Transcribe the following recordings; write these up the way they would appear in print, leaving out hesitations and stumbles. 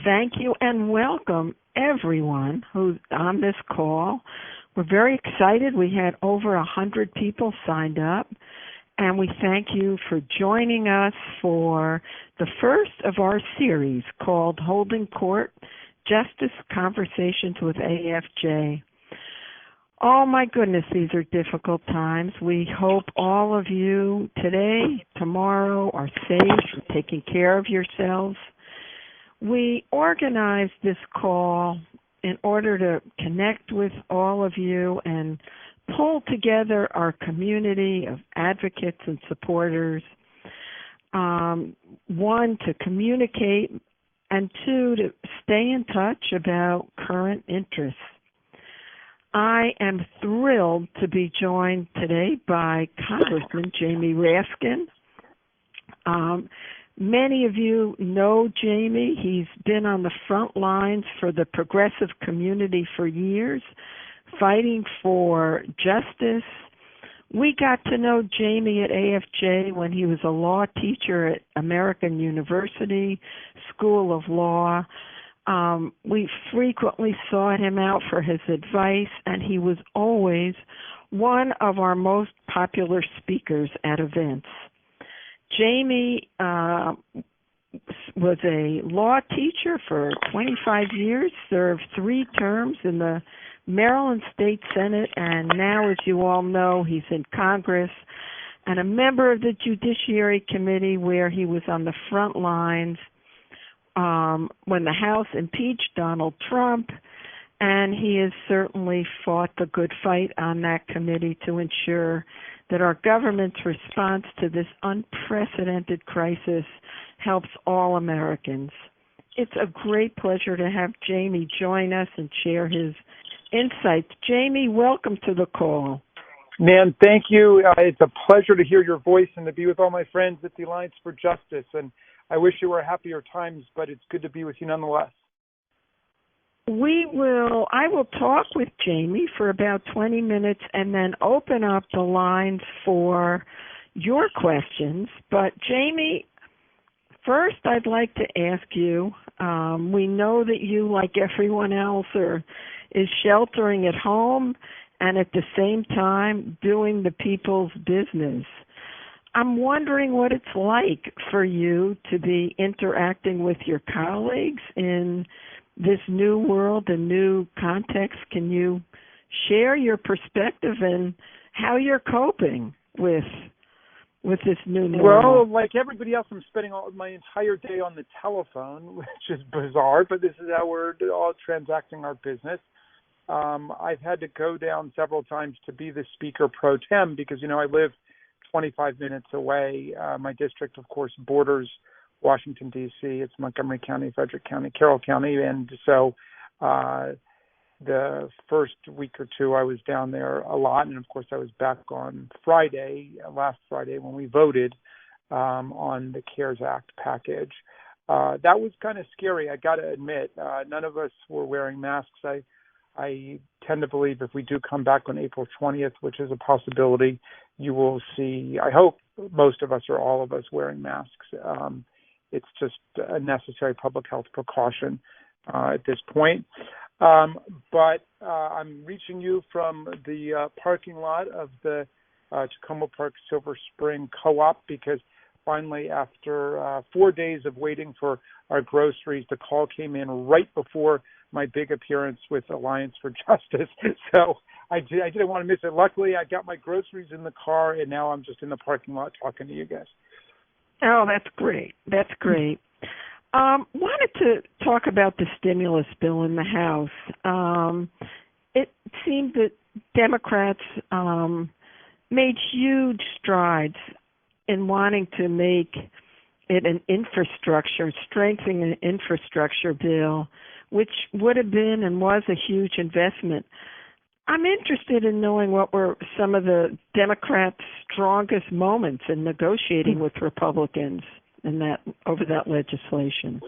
Thank you and welcome everyone who's on this call. We're very excited. We had over 100 people signed up, and we thank you for joining us for the first of our series called Holding Court, Justice Conversations with AFJ. Oh my goodness, these are difficult times. We hope all of you today, tomorrow are safe, taking care of yourselves. We organized this call in order to connect with all of you and pull together our community of advocates and supporters. One, to communicate, and two, to stay in touch about current interests. I am thrilled to be joined today by Congressman Jamie Raskin. Many of you know Jamie. He's been on the front lines for the progressive community for years, fighting for justice. We got to know Jamie at AFJ when he was a law teacher at American University School of Law. We frequently sought him out for his advice, and he was always one of our most popular speakers at events. Jamie was a law teacher for 25 years, served 3 terms in the Maryland State Senate, and now, as you all know, he's in Congress and a member of the Judiciary Committee, where he was on the front lines when the House impeached Donald Trump, and he has certainly fought the good fight on that committee to ensure that our government's response to this unprecedented crisis helps all Americans. It's a great pleasure to have Jamie join us and share his insights. Jamie, welcome to the call. Nan, thank you. It's a pleasure to hear your voice and to be with all my friends at the Alliance for Justice. And I wish you were happier times, but it's good to be with you nonetheless. I will talk with Jamie for about 20 minutes and then open up the lines for your questions. But Jamie, first I'd like to ask you, we know that you, like everyone else, is sheltering at home and at the same time doing the people's business. I'm wondering what it's like for you to be interacting with your colleagues in this new world, a new context. Can you share your perspective and how you're coping with this new normal? Well, like everybody else, I'm spending my entire day on the telephone, which is bizarre, but this is how we're all transacting our business. I've had to go down several times to be the speaker pro tem because, I live 25 minutes away. My district, of course, borders Washington, D.C. It's Montgomery County, Frederick County, Carroll County. And so the first week or two I was down there a lot. And, of course, I was back on last Friday, when we voted on the CARES Act package. That was kind of scary, I got to admit. None of us were wearing masks. I tend to believe if we do come back on April 20th, which is a possibility, you will see, I hope most of us or all of us wearing masks. It's just a necessary public health precaution at this point. But I'm reaching you from the parking lot of the Tacoma Park Silver Spring Co-op because finally, after 4 days of waiting for our groceries, the call came in right before my big appearance with Alliance for Justice. So I didn't want to miss it. Luckily, I got my groceries in the car, and now I'm just in the parking lot talking to you guys. Oh, that's great. That's great. Wanted to talk about the stimulus bill in the House. It seemed that Democrats made huge strides in wanting to make it an infrastructure, strengthening an infrastructure bill, which would have been and was a huge investment. I'm interested in knowing what were some of the Democrats' strongest moments in negotiating with Republicans over that legislation.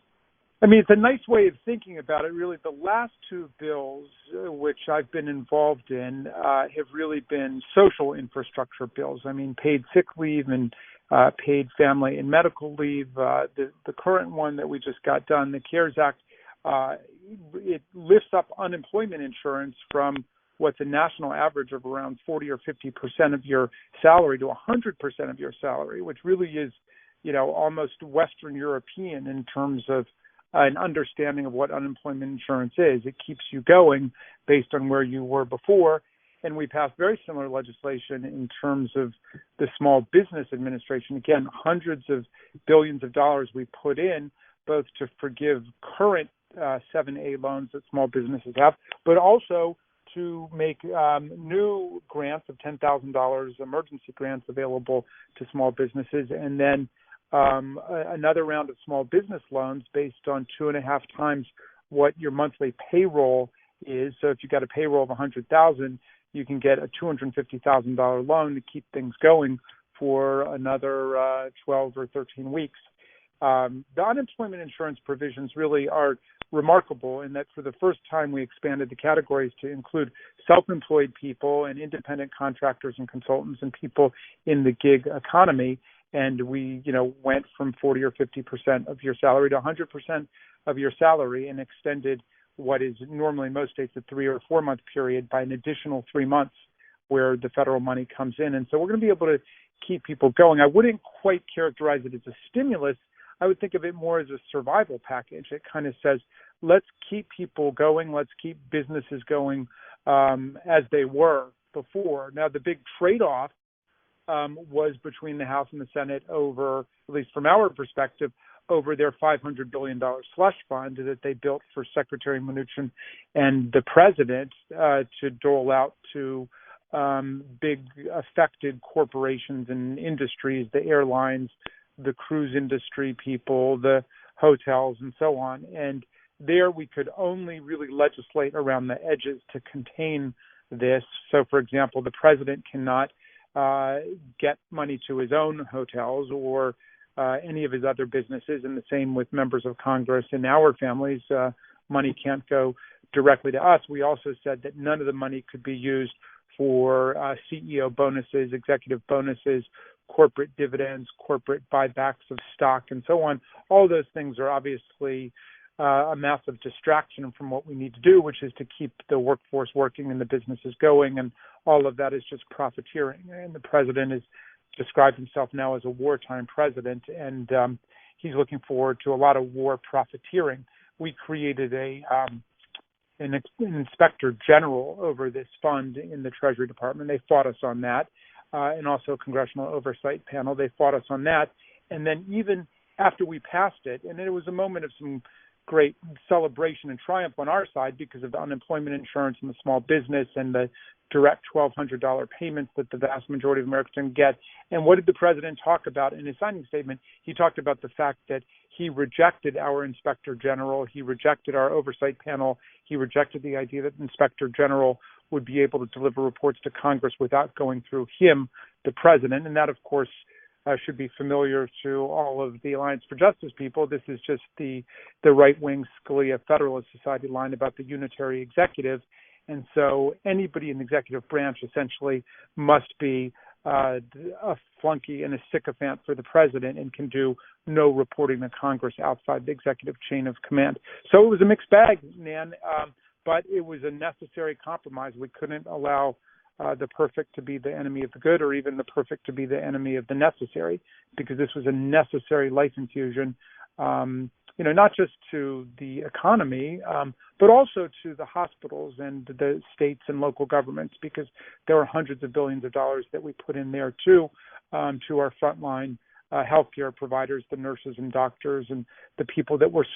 I mean, it's a nice way of thinking about it, really. The last 2 bills, which I've been involved in, have really been social infrastructure bills. I mean, paid sick leave and paid family and medical leave. The current one that we just got done, the CARES Act, it lifts up unemployment insurance from what's a national average of around 40 or 50% of your salary to 100% of your salary, which really is, almost Western European in terms of an understanding of what unemployment insurance is. It keeps you going based on where you were before. And we passed very similar legislation in terms of the Small Business Administration. Again, hundreds of billions of dollars we put in, both to forgive current 7A loans that small businesses have, but also to make new grants of $10,000, emergency grants available to small businesses, and then another round of small business loans based on 2.5 times what your monthly payroll is. So if you got a payroll of $100,000, you can get a $250,000 loan to keep things going for another 12 or 13 weeks. The unemployment insurance provisions really are remarkable in that for the first time we expanded the categories to include self-employed people and independent contractors and consultants and people in the gig economy. And we, went from 40 or 50% of your salary to 100% of your salary and extended what is normally in most states a 3 or 4 month period by an additional 3 months where the federal money comes in. And so we're going to be able to keep people going. I wouldn't quite characterize it as a stimulus. I would think of it more as a survival package. It kind of says, let's keep people going. Let's keep businesses going as they were before. Now, the big trade-off was between the House and the Senate over, at least from our perspective, over their $500 billion slush fund that they built for Secretary Mnuchin and the president to dole out to big affected corporations and industries, the airlines, the cruise industry people, the hotels, and so on. And there we could only really legislate around the edges to contain this. So, for example, the president cannot get money to his own hotels or any of his other businesses, and the same with members of Congress and our families. Money can't go directly to us. We also said that none of the money could be used for CEO bonuses, executive bonuses, corporate dividends, corporate buybacks of stock, and so on. All those things are obviously a massive distraction from what we need to do, which is to keep the workforce working and the businesses going, and all of that is just profiteering. And the president has described himself now as a wartime president, and he's looking forward to a lot of war profiteering. We created an inspector general over this fund in the Treasury Department. They fought us on that, and also a congressional oversight panel. They fought us on that. And then even after we passed it, and it was a moment of some great celebration and triumph on our side because of the unemployment insurance and the small business and the direct $1,200 payments that the vast majority of Americans get. And what did the president talk about in his signing statement? He talked about the fact that he rejected our inspector general. He rejected our oversight panel. He rejected the idea that the inspector general would be able to deliver reports to Congress without going through him, the president. And that, of course, should be familiar to all of the Alliance for Justice people. This is just the right-wing Scalia Federalist Society line about the unitary executive. And so anybody in the executive branch essentially must be a flunky and a sycophant for the president and can do no reporting to Congress outside the executive chain of command. So it was a mixed bag, Nan, but it was a necessary compromise. We couldn't allow the perfect to be the enemy of the good, or even the perfect to be the enemy of the necessary, because this was a necessary life infusion, not just to the economy, but also to the hospitals and the states and local governments, because there were hundreds of billions of dollars that we put in there too, to our frontline healthcare providers, the nurses and doctors, and the people that were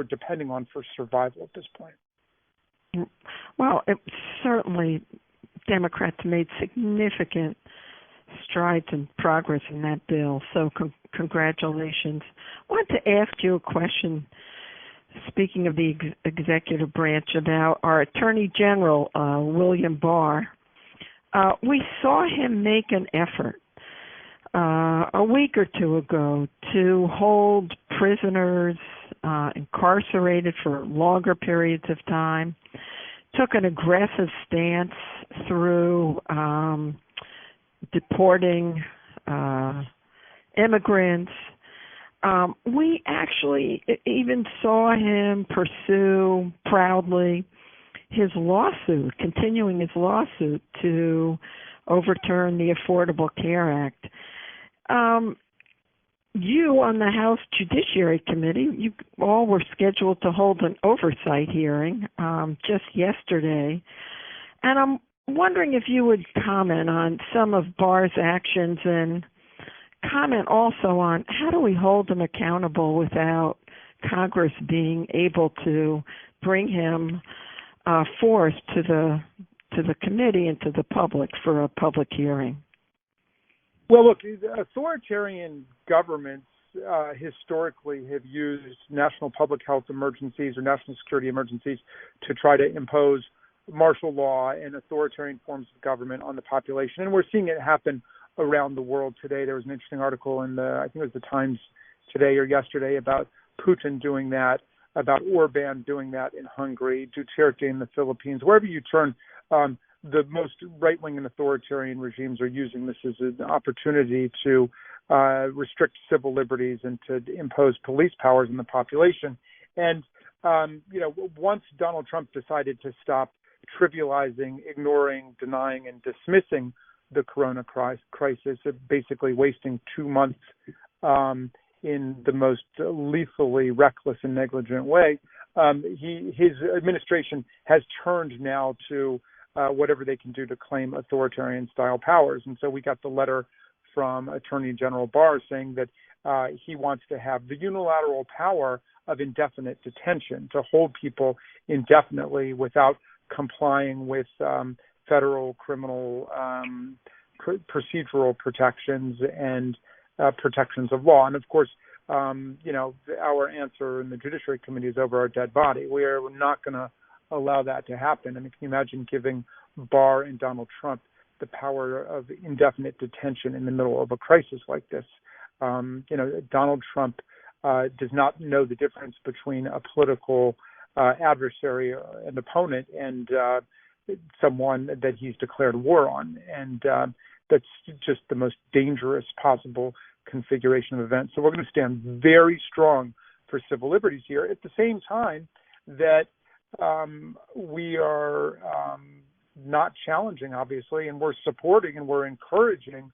depending on for survival at this point. Well, certainly Democrats made significant strides and progress in that bill, so congratulations. I wanted to ask you a question, speaking of the executive branch, about our Attorney General, William Barr. We saw him make an effort a week or two ago to hold prisoners incarcerated for longer periods of time, took an aggressive stance through deporting immigrants. We actually even saw him pursue proudly continuing his lawsuit to overturn the Affordable Care Act. You on the House Judiciary Committee, you all were scheduled to hold an oversight hearing just yesterday. And I'm wondering if you would comment on some of Barr's actions and comment also on how do we hold him accountable without Congress being able to bring him forth to the committee and to the public for a public hearing? Well, look, authoritarian governments historically have used national public health emergencies or national security emergencies to try to impose martial law and authoritarian forms of government on the population. And we're seeing it happen around the world today. There was an interesting article in I think it was the Times today or yesterday about Putin doing that, about Orban doing that in Hungary, Duterte in the Philippines. Wherever you turn, the most right-wing and authoritarian regimes are using this as an opportunity to restrict civil liberties and to impose police powers on the population. And, once Donald Trump decided to stop trivializing, ignoring, denying, and dismissing the corona crisis, basically wasting 2 months in the most lethally reckless and negligent way, his administration has turned now to whatever they can do to claim authoritarian-style powers. And so we got the letter from Attorney General Barr saying that he wants to have the unilateral power of indefinite detention, to hold people indefinitely without complying with federal criminal procedural protections and protections of law. And of course, our answer in the Judiciary Committee is over our dead body. We are not going to allow that to happen. I mean, can you imagine giving Barr and Donald Trump the power of indefinite detention in the middle of a crisis like this? Donald Trump does not know the difference between a political adversary and opponent and someone that he's declared war on. And that's just the most dangerous possible configuration of events. So we're going to stand very strong for civil liberties here at the same time that we are not challenging, obviously, and we're supporting and we're encouraging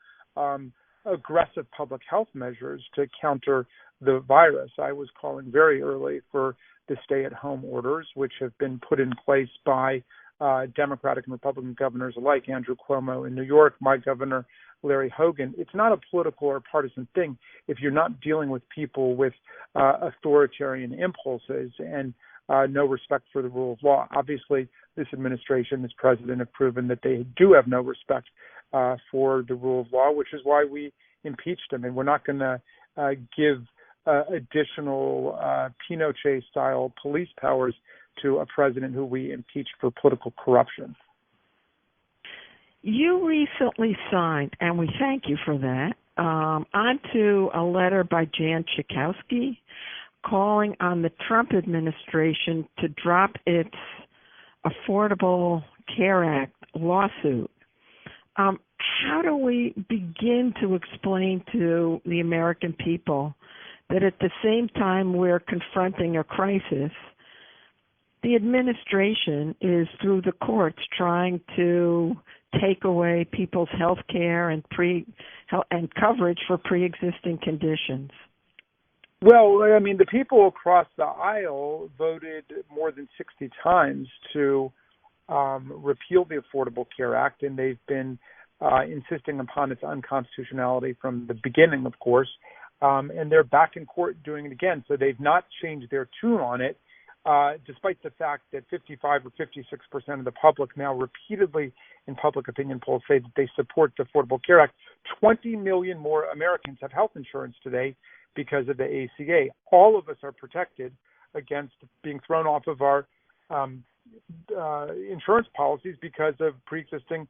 aggressive public health measures to counter the virus. I was calling very early for the stay-at-home orders, which have been put in place by Democratic and Republican governors alike, Andrew Cuomo in New York, my governor, Larry Hogan. It's not a political or partisan thing if you're not dealing with people with authoritarian impulses and no respect for the rule of law. Obviously, this administration, this president have proven that they do have no respect for the rule of law, which is why we impeached him. And we're not going to give additional Pinochet-style police powers to a president who we impeached for political corruption. You recently signed, and we thank you for that, onto a letter by Jan Schakowsky calling on the Trump administration to drop its Affordable Care Act lawsuit. How do we begin to explain to the American people that at the same time we're confronting a crisis, the administration is through the courts trying to take away people's health care and coverage for pre-existing conditions? Well, I mean, the people across the aisle voted more than 60 times to repeal the Affordable Care Act, and they've been insisting upon its unconstitutionality from the beginning, of course, and they're back in court doing it again. So they've not changed their tune on it, despite the fact that 55 or 56% of the public now repeatedly in public opinion polls say that they support the Affordable Care Act. 20 million more Americans have health insurance today because of the ACA. All of us are protected against being thrown off of our insurance policies because of pre-existing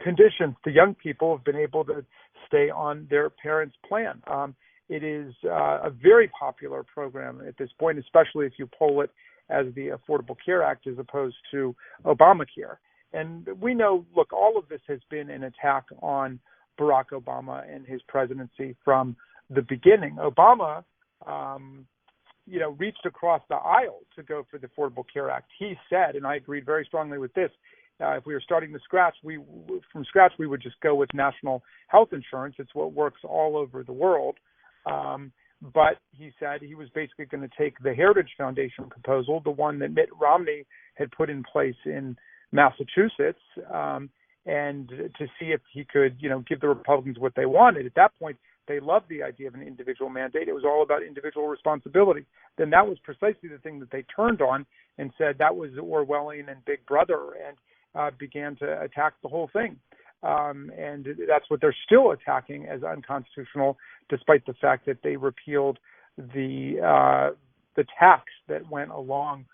conditions. The young people have been able to stay on their parents' plan. It is a very popular program at this point, especially if you poll it as the Affordable Care Act as opposed to Obamacare. And we know, look, all of this has been an attack on Barack Obama and his presidency from the beginning. Obama, reached across the aisle to go for the Affordable Care Act. He said, and I agreed very strongly with this, if we were starting from scratch, we would just go with national health insurance. It's what works all over the world. But he said he was basically going to take the Heritage Foundation proposal, the one that Mitt Romney had put in place in Massachusetts, and to see if he could, give the Republicans what they wanted. At that point, they loved the idea of an individual mandate. It was all about individual responsibility. Then that was precisely the thing that they turned on and said that was Orwellian and Big Brother, and began to attack the whole thing. And that's what they're still attacking as unconstitutional, despite the fact that they repealed the tax that went along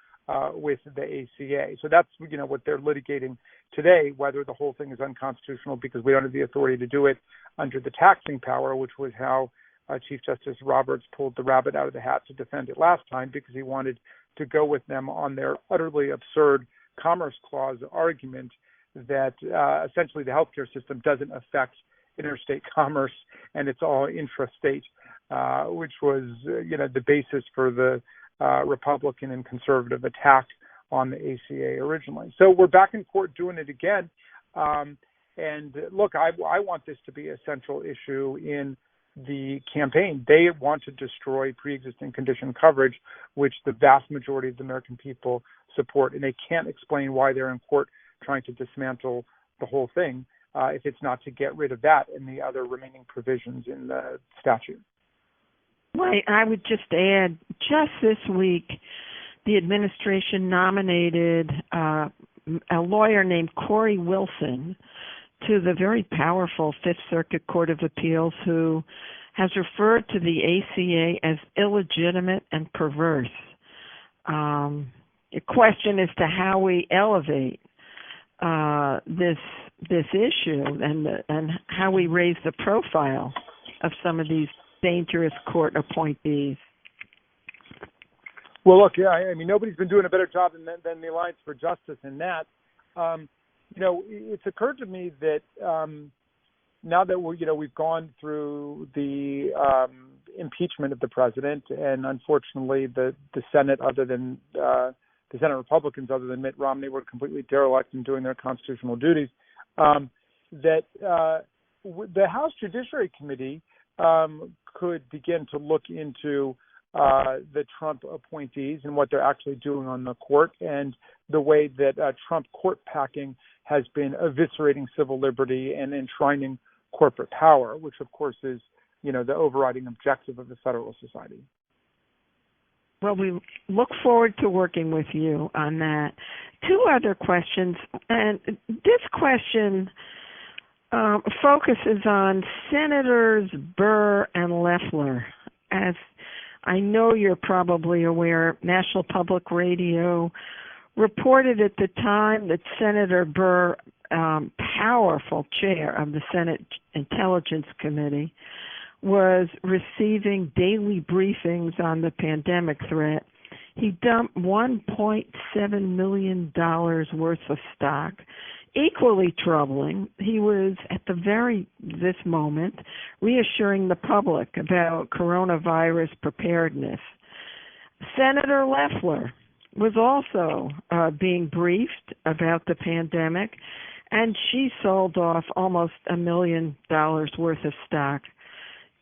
with the ACA. So that's what they're litigating today, whether the whole thing is unconstitutional because we don't have the authority to do it under the taxing power, which was how Chief Justice Roberts pulled the rabbit out of the hat to defend it last time, because he wanted to go with them on their utterly absurd Commerce Clause argument that essentially the healthcare system doesn't affect interstate commerce and it's all intrastate, which was the basis for the Republican and conservative attack on the ACA originally. So we're back in court doing it again. And look, I want this to be a central issue in the campaign. They want to destroy pre-existing condition coverage, which the vast majority of the American people support, and they can't explain why they're in court trying to dismantle the whole thing if it's not to get rid of that and the other remaining provisions in the statute. Right. I would just add, just this week, the administration nominated a lawyer named Corey Wilson to the very powerful Fifth Circuit Court of Appeals, who has referred to the ACA as illegitimate and perverse. A question as to how we elevate this issue and how we raise the profile of some of these dangerous court appointees. Well, look, nobody's been doing a better job than the Alliance for Justice in that. It's occurred to me that now that we've gone through the impeachment of the president, and unfortunately the Senate, other than the Senate Republicans, other than Mitt Romney, were completely derelict in doing their constitutional duties, that the House Judiciary Committee could begin to look into the Trump appointees and what they're actually doing on the court, and the way that Trump court packing has been eviscerating civil liberty and enshrining corporate power, which of course is, the overriding objective of the Federalist Society. Well, we look forward to working with you on that. Two other questions, and this question focuses on Senators Burr and Loeffler. As I know you're probably aware, National Public Radio reported at the time that Senator Burr, powerful chair of the Senate Intelligence Committee, was receiving daily briefings on the pandemic threat. He dumped $1.7 million worth of stock. Equally troubling, he was at this moment reassuring the public about coronavirus preparedness. Senator Loeffler was also being briefed about the pandemic, and she sold off almost $1 million worth of stock.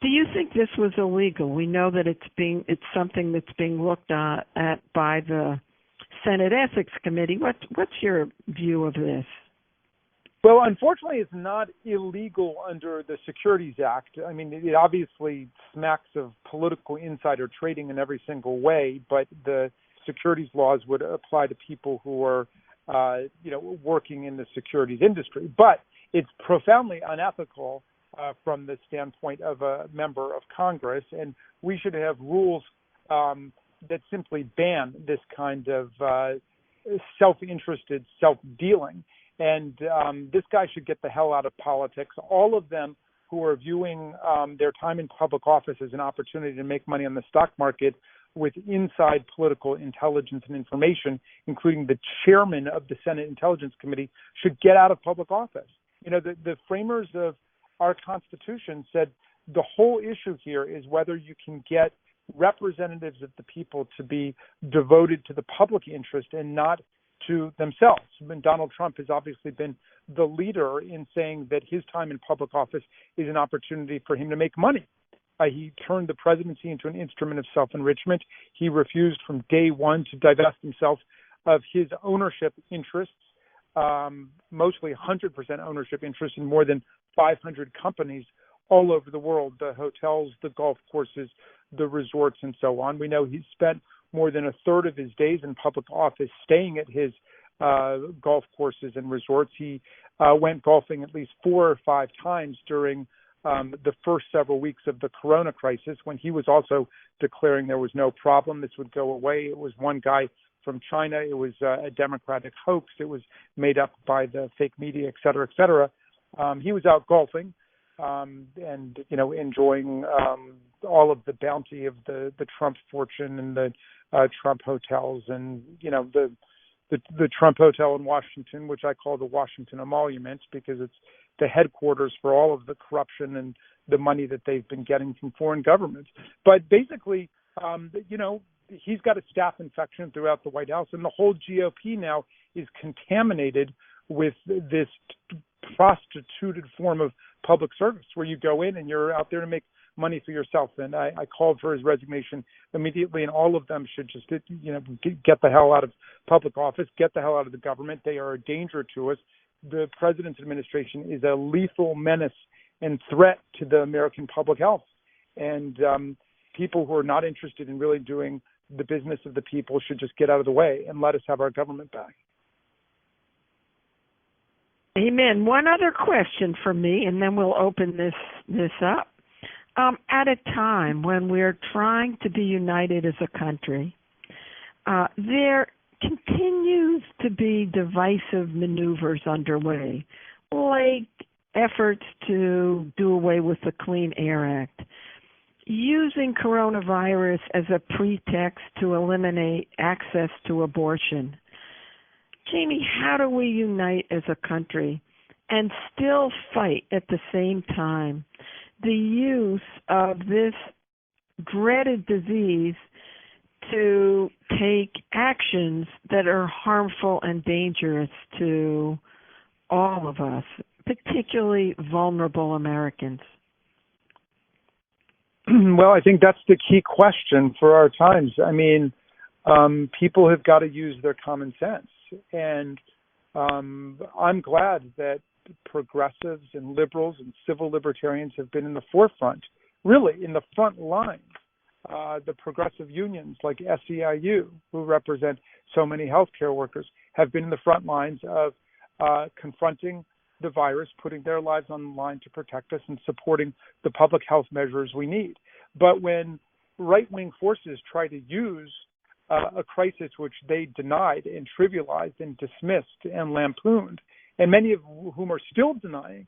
Do you think this was illegal? We know that it's something that's being looked at by the Senate Ethics Committee. What's your view of this? Well, unfortunately, it's not illegal under the Securities Act. It obviously smacks of political insider trading in every single way, but the securities laws would apply to people who are, working in the securities industry. But it's profoundly unethical from the standpoint of a member of Congress, and we should have rules that simply ban this kind of self-interested self-dealing. And this guy should get the hell out of politics. All of them who are viewing their time in public office as an opportunity to make money on the stock market with inside political intelligence and information, including the chairman of the Senate Intelligence Committee, should get out of public office. The framers of our Constitution said the whole issue here is whether you can get representatives of the people to be devoted to the public interest and not to themselves. And Donald Trump has obviously been the leader in saying that his time in public office is an opportunity for him to make money. He turned the presidency into an instrument of self-enrichment. He refused from day one to divest himself of his ownership interests, mostly 100% ownership interest in more than 500 companies all over the world, the hotels, the golf courses, the resorts, and so on. We know he's spent more than a third of his days in public office staying at his golf courses and resorts. He went golfing at least 4 or 5 times during the first several weeks of the corona crisis, when he was also declaring there was no problem, this would go away. It was one guy from China. It was a Democratic hoax. It was made up by the fake media, et cetera, et cetera. He was out golfing and, enjoying all of the bounty of the Trump fortune and the Trump hotels and, the Trump Hotel in Washington, which I call the Washington Emolument, because it's the headquarters for all of the corruption and the money that they've been getting from foreign governments. But basically, he's got a staph infection throughout the White House, and the whole GOP now is contaminated with this prostituted form of public service where you go in and you're out there to make money for yourself. And I called for his resignation immediately, and all of them should just, get the hell out of public office, get the hell out of the government. They are a danger to us. The president's administration is a lethal menace and threat to the American public health. And people who are not interested in really doing the business of the people should just get out of the way and let us have our government back. Amen. One other question for me, and then we'll open this up. At a time when we're trying to be united as a country, there continues to be divisive maneuvers underway, like efforts to do away with the Clean Air Act, using coronavirus as a pretext to eliminate access to abortion. Jamie, how do we unite as a country and still fight at the same time the use of this dreaded disease to take actions that are harmful and dangerous to all of us, particularly vulnerable Americans? Well, I think that's the key question for our times. I mean, people have got to use their common sense. And I'm glad that progressives and liberals and civil libertarians have been in the forefront, really in the front line. The progressive unions like SEIU, who represent so many healthcare workers, have been in the front lines of confronting the virus, putting their lives on the line to protect us and supporting the public health measures we need. But when right-wing forces try to use a crisis which they denied and trivialized and dismissed and lampooned, and many of whom are still denying,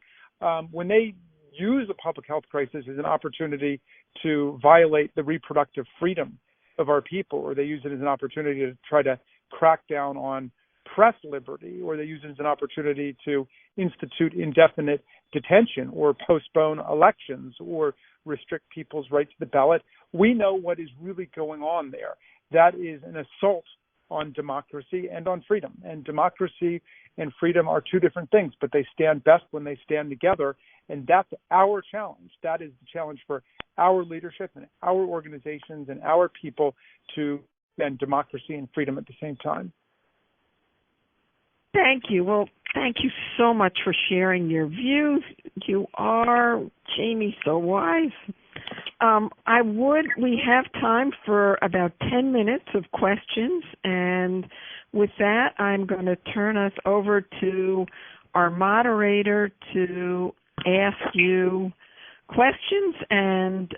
when they use a public health crisis as an opportunity to violate the reproductive freedom of our people, or they use it as an opportunity to try to crack down on press liberty, or they use it as an opportunity to institute indefinite detention or postpone elections or restrict people's right to the ballot, we know what is really going on there. That is an assault on democracy and on freedom. And democracy and freedom are two different things, but they stand best when they stand together. And that's our challenge. That is the challenge for our leadership and our organizations and our people to defend democracy and freedom at the same time. Thank you. Well, thank you so much for sharing your views. You are, Jamie, so wise. We have time for about 10 minutes of questions, and with that, I'm going to turn us over to our moderator to ask you questions. And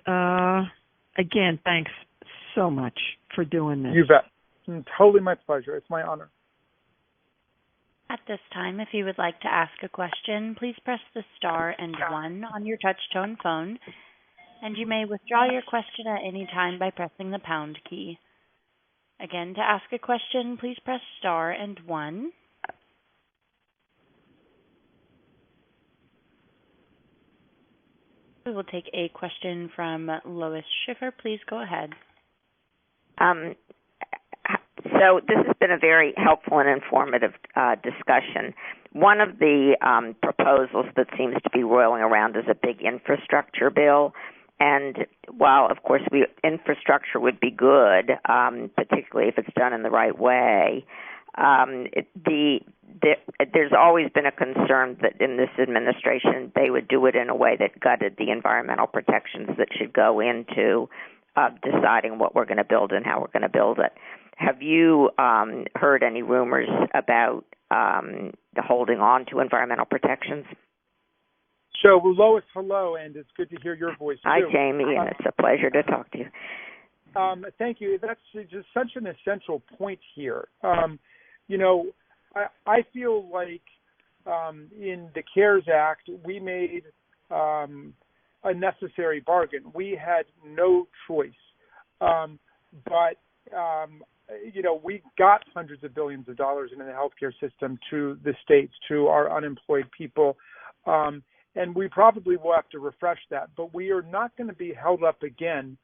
again, thanks so much for doing this. You bet. Totally my pleasure. It's my honor. At this time, if you would like to ask a question, please press the star and 1 on your touch-tone phone, and you may withdraw your question at any time by pressing the pound key. Again, to ask a question, please press star and 1. We will take a question from Lois Schiffer. Please go ahead. So this has been a very helpful and informative discussion. One of the proposals that seems to be roiling around is a big infrastructure bill. And while, of course, infrastructure would be good, particularly if it's done in the right way, there's always been a concern that in this administration they would do it in a way that gutted the environmental protections that should go into deciding what we're going to build and how we're going to build it. Have you heard any rumors about the holding on to environmental protections? So, Lois, hello, and it's good to hear your voice, too. Hi, Jamie, and it's a pleasure to talk to you. Thank you. That's just such an essential point here. I feel like in the CARES Act, we made a necessary bargain. We had no choice. We got hundreds of billions of dollars into the healthcare system to the states, to our unemployed people. And we probably will have to refresh that. But we are not going to be held up again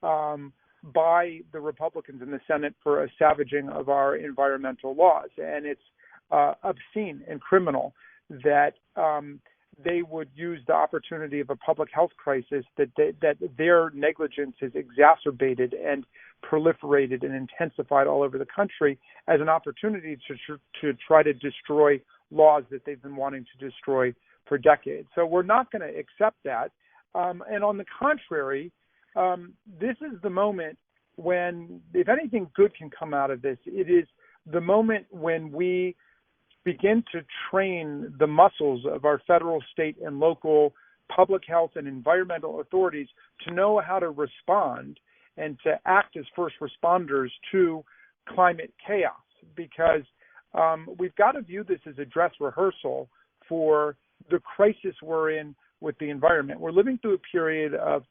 by the Republicans in the Senate for a savaging of our environmental laws. And it's obscene and criminal that they would use the opportunity of a public health crisis that their negligence has exacerbated and proliferated and intensified all over the country as an opportunity to try to destroy laws that they've been wanting to destroy for decades. So we're not going to accept that. And on the contrary, this is the moment when, if anything good can come out of this, it is the moment when we begin to train the muscles of our federal, state, and local public health and environmental authorities to know how to respond and to act as first responders to climate chaos. Because we've got to view this as a dress rehearsal for the crisis we're in with the environment. We're living through a period of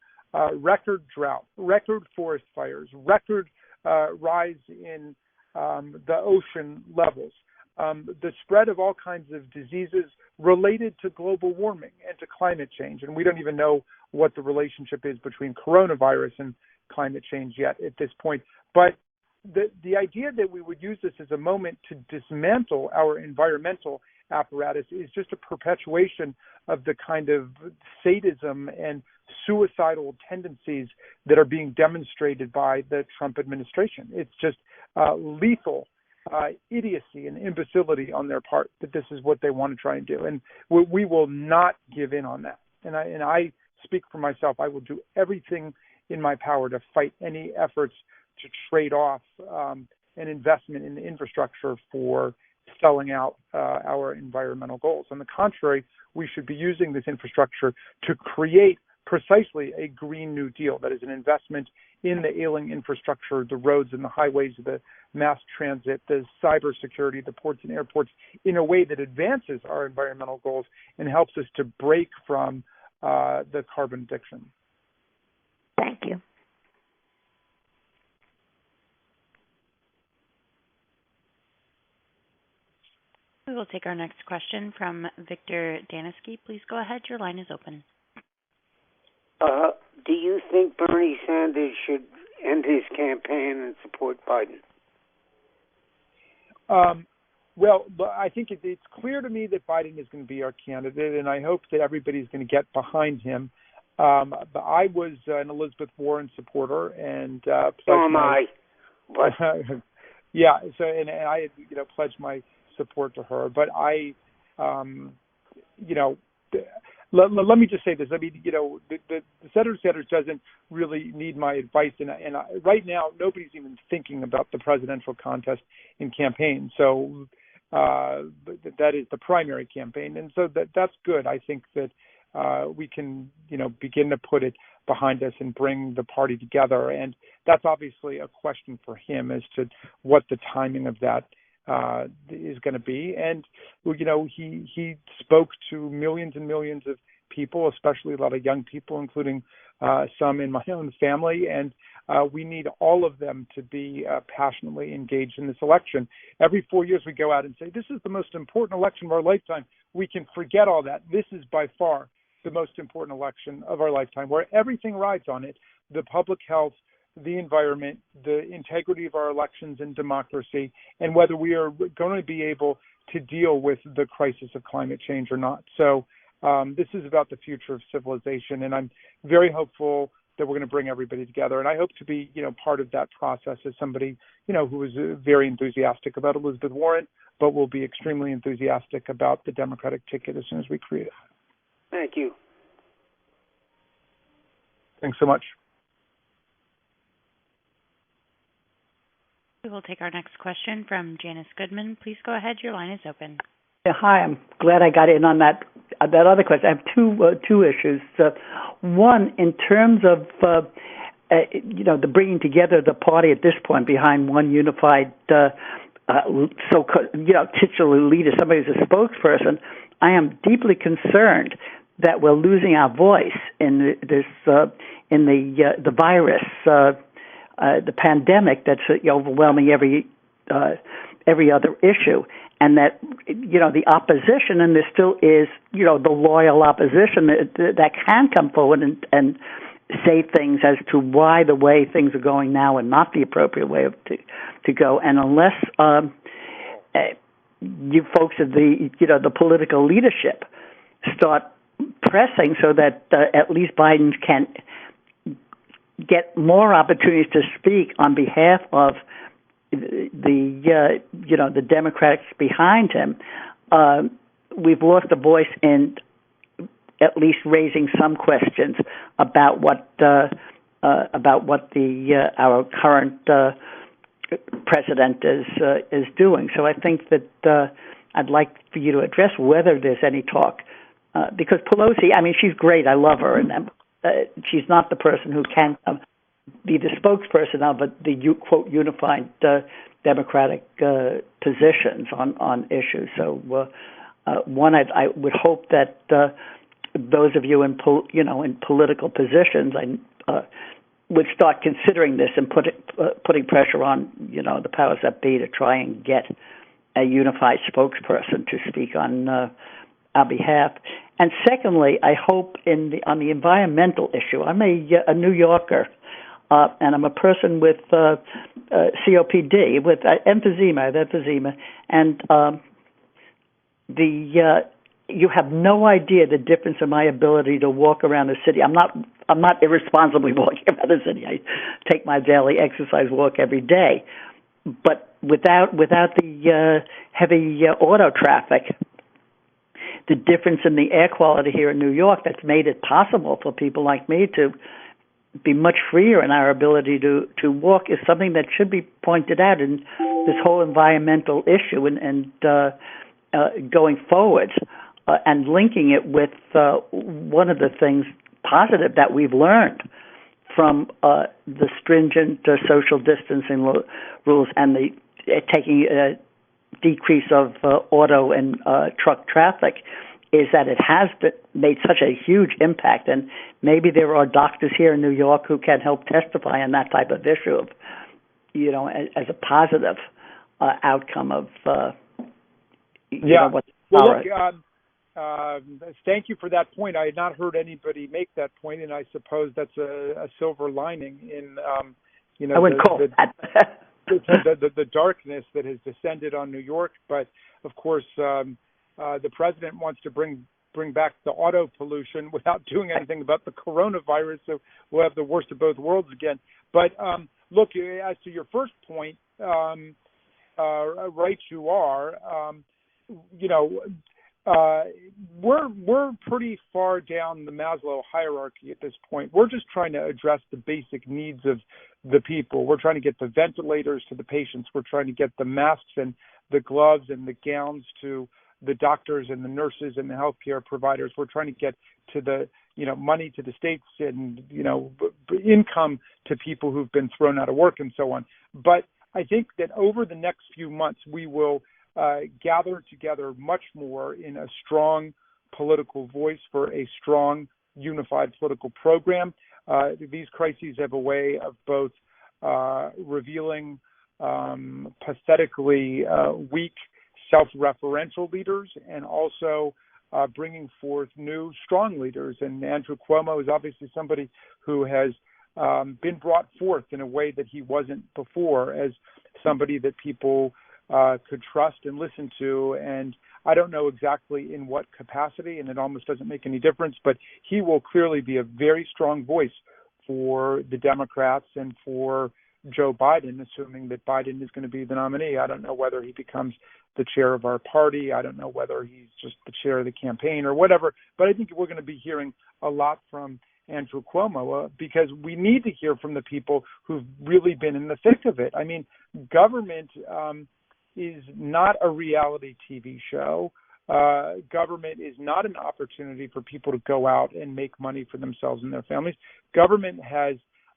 record drought, record forest fires, record rise in the ocean levels, the spread of all kinds of diseases related to global warming and to climate change. And we don't even know what the relationship is between coronavirus and climate change yet at this point. But the idea that we would use this as a moment to dismantle our environmental apparatus is just a perpetuation of the kind of sadism and suicidal tendencies that are being demonstrated by the Trump administration. It's just lethal idiocy and imbecility on their part that this is what they want to try and do. And we will not give in on that. And I speak for myself. I will do everything in my power to fight any efforts to trade off an investment in infrastructure for selling out our environmental goals. On the contrary, we should be using this infrastructure to create precisely a Green New Deal that is an investment in the ailing infrastructure, the roads and the highways, the mass transit, the cybersecurity, the ports and airports, in a way that advances our environmental goals and helps us to break from the carbon addiction. Thank you. We will take our next question from Victor Danisky. Please go ahead. Your line is open. Do you think Bernie Sanders should end his campaign and support Biden? Well, I think it's clear to me that Biden is going to be our candidate, and I hope that everybody's going to get behind him. But I was an Elizabeth Warren supporter, and so am I. But yeah. So and I had pledged my support to her. But I, let me just say this. I mean, the Senator Sanders doesn't really need my advice, and right now nobody's even thinking about the presidential contest in campaign. So that is the primary campaign, and so that's good. I think that we can, begin to put it behind us and bring the party together, and that's obviously a question for him as to what the timing of that is going to be. And he spoke to millions and millions of people, especially a lot of young people, including some in my own family, and we need all of them to be passionately engaged in this election. Every 4 years we go out and say, this is the most important election of our lifetime. We can forget all that. This is by far the the most important election of our lifetime, where everything rides on it: the public health, the environment, the integrity of our elections and democracy, and whether we are going to be able to deal with the crisis of climate change or not. So this is about the future of civilization, and I'm very hopeful that we're going to bring everybody together. And I hope to be, part of that process as somebody, who is very enthusiastic about Elizabeth Warren, but will be extremely enthusiastic about the Democratic ticket as soon as we create it. Thank you. Thanks so much. We will take our next question from Janice Goodman. Please go ahead. Your line is open. Yeah, hi, I'm glad I got in on that other question. I have two issues. One, in terms of the bringing together the party at this point behind one unified, titular leader, somebody who's a spokesperson. I am deeply concerned that we're losing our voice in the virus, the pandemic that's overwhelming every other issue. And that, the opposition, and there still is, the loyal opposition that can come forward and say things as to why the way things are going now and not the appropriate way to go. And unless you folks at the political leadership start pressing so that at least Biden can get more opportunities to speak on behalf of the Democrats behind him, we've lost a voice in at least raising some questions about what our current president is doing. So I think that I'd like for you to address whether there's any talk, because Pelosi, she's great, I love her, and she's not the person who can be the spokesperson of the quote unified Democratic positions on issues. So one, I would hope that those of you in political positions would start considering this and putting pressure on the powers that be to try and get a unified spokesperson to speak on our behalf. And secondly, I hope on the environmental issue. I'm a New Yorker. And I'm a person with COPD, with emphysema, and you have no idea the difference in my ability to walk around the city. I'm not irresponsibly walking around the city. I take my daily exercise walk every day, but without the heavy auto traffic, the difference in the air quality here in New York that's made it possible for people like me to be much freer in our ability to walk is something that should be pointed out in this whole environmental issue and going forward and linking it with one of the things positive that we've learned from the stringent social distancing rules and the taking a decrease of auto and truck traffic is that it has made such a huge impact, and maybe there are doctors here in New York who can help testify on that type of issue of, as a positive outcome of, what's well, look, thank you for that point. I had not heard anybody make that point, and I suppose that's a silver lining in, I wouldn't call that. the darkness that has descended on New York. But of course, the president wants to bring back the auto pollution without doing anything about the coronavirus, so we'll have the worst of both worlds again. But look, as to your first point, right you are. We're pretty far down the Maslow hierarchy at this point. We're just trying to address the basic needs of the people. We're trying to get the ventilators to the patients. We're trying to get the masks and the gloves and the gowns to the doctors and the nurses and the healthcare providers. We're trying to get to the, money to the states and, income to people who've been thrown out of work and so on. But I think that over the next few months, we will gather together much more in a strong political voice for a strong, unified political program. These crises have a way of both revealing pathetically weak self-referential leaders and also bringing forth new, strong leaders. And Andrew Cuomo is obviously somebody who has been brought forth in a way that he wasn't before, as somebody that people could trust and listen to. And I don't know exactly in what capacity, and it almost doesn't make any difference, but he will clearly be a very strong voice for the Democrats and for Joe Biden, assuming that Biden is going to be the nominee. I don't know whether he becomes the chair of our party. I don't know whether he's just the chair of the campaign or whatever, but I think we're going to be hearing a lot from Andrew Cuomo because we need to hear from the people who've really been in the thick of it. I mean, government is not a reality TV show. Government is not an opportunity for people to go out and make money for themselves and their families. Government has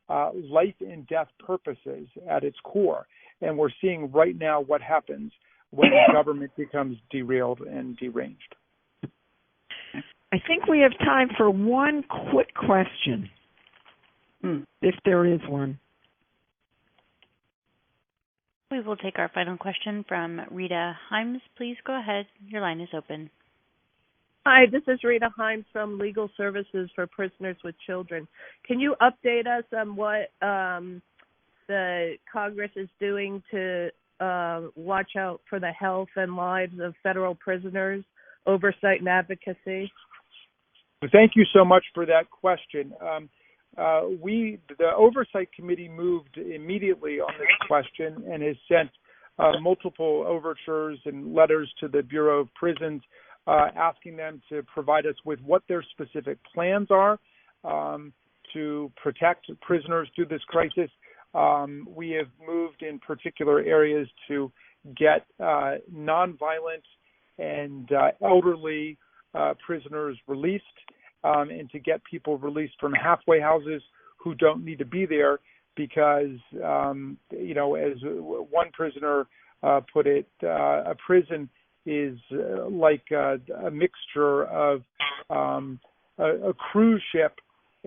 life and death purposes at its core. And we're seeing right now what happens when government becomes derailed and deranged. I think we have time for one quick question, if there is one. We will take our final question from Rita Himes. Please go ahead. Your line is open. Hi, this is Rita Himes from Legal Services for Prisoners with Children. Can you update us on what the Congress is doing to watch out for the health and lives of federal prisoners, oversight and advocacy? Thank you so much for that question. The Oversight Committee moved immediately on this question and has sent multiple overtures and letters to the Bureau of Prisons asking them to provide us with what their specific plans are to protect prisoners through this crisis. We have moved in particular areas to get nonviolent and elderly prisoners released and to get people released from halfway houses who don't need to be there because, as one prisoner put it, a prison is like a mixture of a cruise ship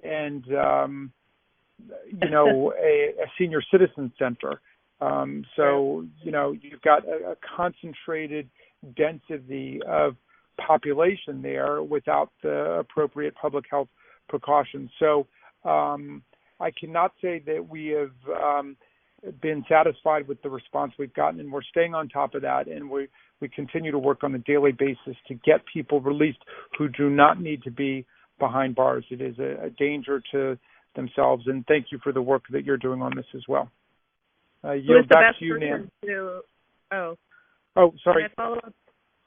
and, a senior citizen center. So, you've got a concentrated density of population there without the appropriate public health precautions. So I cannot say that we have been satisfied with the response we've gotten, and we're staying on top of that, and we continue to work on a daily basis to get people released who do not need to be behind bars. It is a danger to themselves, and thank you for the work that you're doing on this as well. Yield back to you, Nan. Oh, sorry. Can I follow up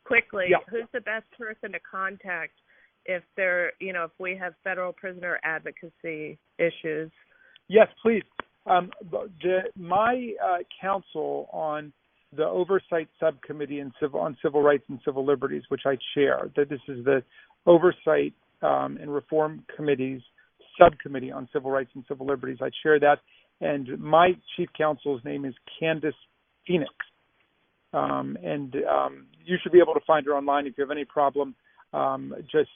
quickly? Yeah. Who's the best person to contact if if we have federal prisoner advocacy issues? Yes, please. My counsel on the Oversight Subcommittee on Civil Rights and Civil Liberties, which I chair, that this is the Oversight and Reform Committee's Subcommittee on Civil Rights and Civil Liberties. I chair that, and my chief counsel's name is Candace Phoenix. And you should be able to find her online. If you have any problem, just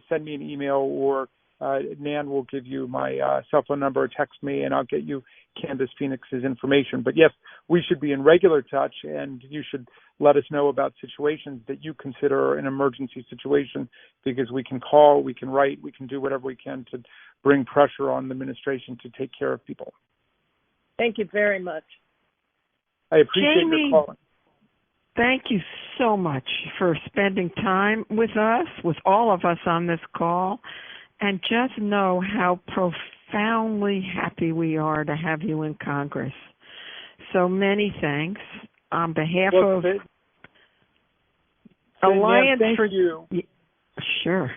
send me an email, or Nan will give you my cell phone number, or text me, and I'll get you Candace Phoenix's information. But yes, we should be in regular touch, and you should let us know about situations that you consider an emergency situation, because we can call, we can write, we can do whatever we can to bring pressure on the administration to take care of people. Thank you very much. I appreciate Jamie, your calling. Thank you so much for spending time with us, with all of us on this call, and just know how profoundly happy we are to have you in Congress. So many thanks on behalf of Alliance Nan, for you. Sure.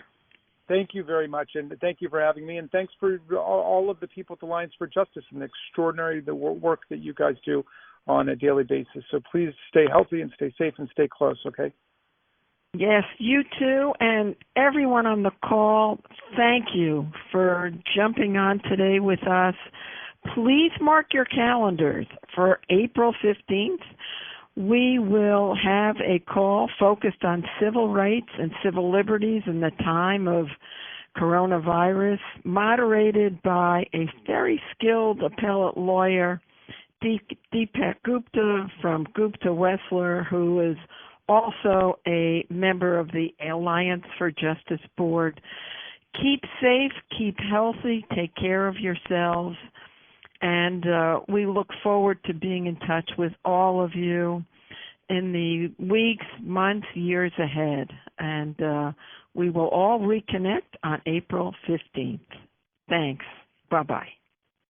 Thank you very much, and thank you for having me, and thanks for all of the people at the Alliance for Justice and the extraordinary work that you guys do on a daily basis. So please stay healthy and stay safe and stay close, okay? Yes, you too, and everyone on the call, thank you for jumping on today with us. Please mark your calendars for April 15th. We will have a call focused on civil rights and civil liberties in the time of coronavirus, moderated by a very skilled appellate lawyer, Deepak Gupta from Gupta Wessler, who is also a member of the Alliance for Justice Board. Keep safe, keep healthy, take care of yourselves, and we look forward to being in touch with all of you in the weeks, months, years ahead. And we will all reconnect on April 15th. Thanks. Bye-bye.